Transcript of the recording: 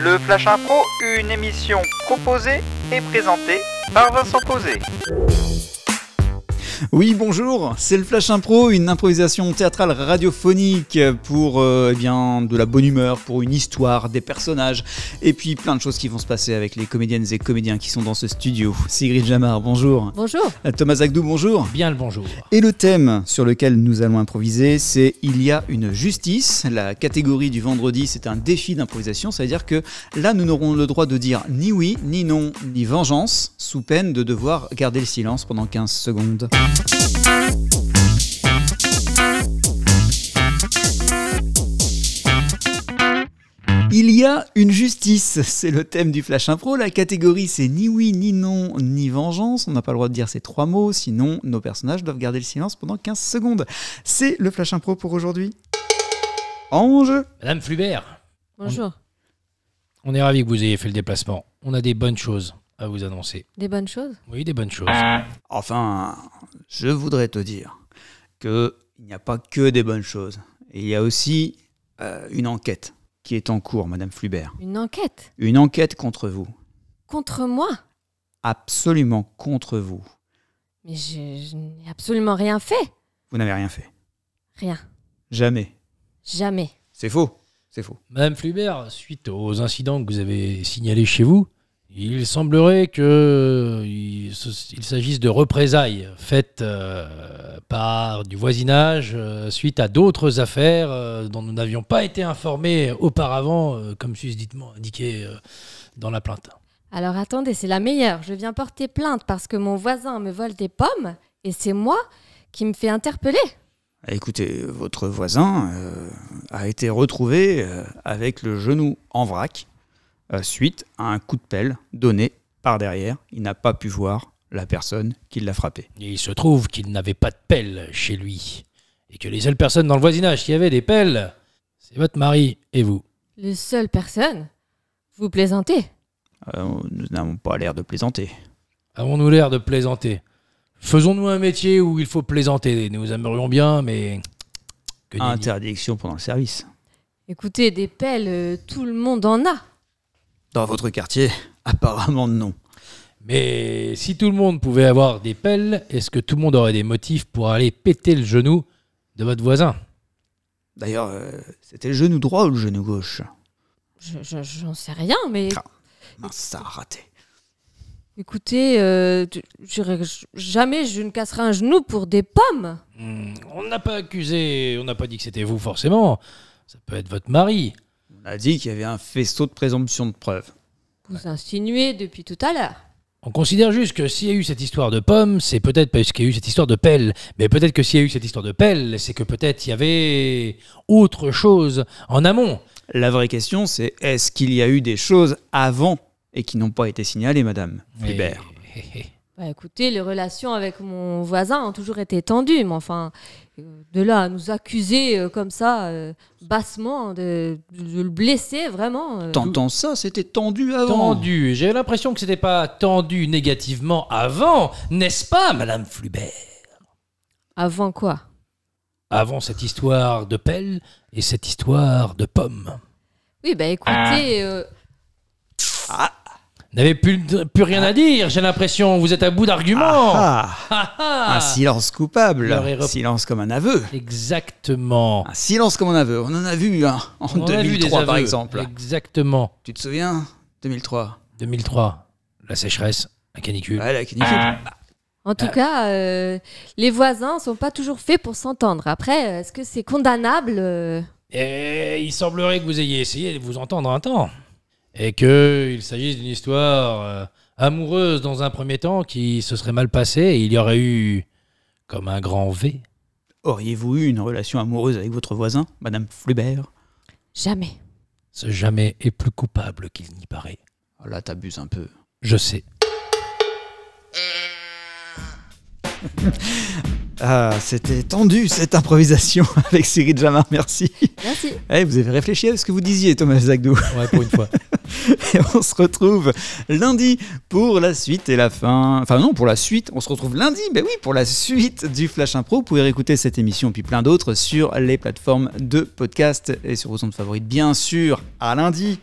Le Flash Impro, une émission proposée et présentée par Vincent Posé. Oui, bonjour, c'est le Flash Impro, une improvisation théâtrale radiophonique pour de la bonne humeur, pour une histoire, des personnages, et puis plein de choses qui vont se passer avec les comédiennes et comédiens qui sont dans ce studio. Sigrid Jamar, bonjour. Bonjour. Thomas Agdou, bonjour. Bien le bonjour. Et le thème sur lequel nous allons improviser, c'est « Il y a une justice ». La catégorie du vendredi, c'est un défi d'improvisation, c'est-à-dire que là, nous n'aurons le droit de dire ni oui, ni non, ni vengeance, sous peine de devoir garder le silence pendant 15 secondes. Il y a une justice, c'est le thème du Flash Impro. La catégorie, c'est ni oui, ni non, ni vengeance. On n'a pas le droit de dire ces trois mots, sinon nos personnages doivent garder le silence pendant 15 secondes. C'est le Flash Impro pour aujourd'hui. Ange. Madame Flubert. Bonjour. On est ravis que vous ayez fait le déplacement. On a des bonnes choses à vous annoncer. Des bonnes choses? Oui, des bonnes choses. Enfin, je voudrais te dire qu'il n'y a pas que des bonnes choses. Il y a aussi une enquête qui est en cours, Madame Flubert. Une enquête? Une enquête contre vous. Contre moi? Absolument contre vous. Mais je n'ai absolument rien fait. Vous n'avez rien fait. Rien. Jamais. Jamais. C'est faux. C'est faux. Madame Flubert, suite aux incidents que vous avez signalés chez vous, il semblerait qu'il s'agisse de représailles faites par du voisinage suite à d'autres affaires dont nous n'avions pas été informés auparavant, comme susditement indiqué dans la plainte. Alors attendez, c'est la meilleure. Je viens porter plainte parce que mon voisin me vole des pommes et c'est moi qui me fais interpeller. Écoutez, votre voisin a été retrouvé avec le genou en vrac suite à un coup de pelle donné par derrière. Il n'a pas pu voir la personne qui l'a frappé. Et il se trouve qu'il n'avait pas de pelle chez lui. Et que les seules personnes dans le voisinage qui avaient des pelles, c'est votre mari et vous. Les seules personnes? Vous plaisantez? Nous n'avons pas l'air de plaisanter. Avons-nous l'air de plaisanter? Faisons-nous un métier où il faut plaisanter. Nous aimerions bien, mais... que nenni. Interdiction pendant le service. Écoutez, des pelles, tout le monde en a. Dans votre quartier, apparemment non. Mais si tout le monde pouvait avoir des pelles, est-ce que tout le monde aurait des motifs pour aller péter le genou de votre voisin? D'ailleurs, c'était le genou droit ou le genou gauche? J'en sais rien, mais... Ah, mince, ça a raté. Écoutez, jamais je ne casserai un genou pour des pommes. On n'a pas accusé, on n'a pas dit que c'était vous forcément. Ça peut être votre mari. On a dit qu'il y avait un faisceau de présomption de preuve. Vous insinuez depuis tout à l'heure. On considère juste que s'il y a eu cette histoire de pommes, c'est peut-être parce qu'il y a eu cette histoire de pelle. Mais peut-être que s'il y a eu cette histoire de pelle, c'est que peut-être il y avait autre chose en amont. La vraie question, c'est est-ce qu'il y a eu des choses avant et qui n'ont pas été signalées, Madame Flubert? Bah écoutez, les relations avec mon voisin ont toujours été tendues, mais enfin, de là à nous accuser comme ça, bassement, de le blesser, vraiment... T'entends ça? C'était tendu avant. Tendu. J'ai l'impression que c'était pas tendu négativement avant, n'est-ce pas, Madame Flubert? Avant quoi? Avant cette histoire de pelle et cette histoire de pommes. Oui, bah écoutez... N'avez plus rien à dire, j'ai l'impression. Vous êtes à bout d'arguments. Un silence coupable. Silence comme un aveu. Exactement. Un silence comme un aveu. On en a vu un en 2003 par exemple. Exactement. Tu te souviens? 2003. 2003. La sécheresse, la canicule. Ouais, la canicule. En tout cas, les voisins sont pas toujours faits pour s'entendre. Après, est-ce que c'est condamnable Et il semblerait que vous ayez essayé de vous entendre un temps. Et qu'il s'agisse d'une histoire amoureuse dans un premier temps qui se serait mal passée et il y aurait eu comme un grand V. Auriez-vous eu une relation amoureuse avec votre voisin, Madame Flubert? Jamais. Ce jamais est plus coupable qu'il n'y paraît. Oh là, t'abuses un peu. Je sais. Ah, c'était tendu cette improvisation avec Sigrid Jamar, merci. Merci. Hey, vous avez réfléchi à ce que vous disiez, Thomas Agdou. Ouais, pour une fois. Et on se retrouve lundi pour la suite et la fin. Enfin non, pour la suite. On se retrouve lundi, ben oui, pour la suite du Flash Impro. Vous pouvez réécouter cette émission puis plein d'autres sur les plateformes de podcast et sur vos ondes favorites, bien sûr. À lundi.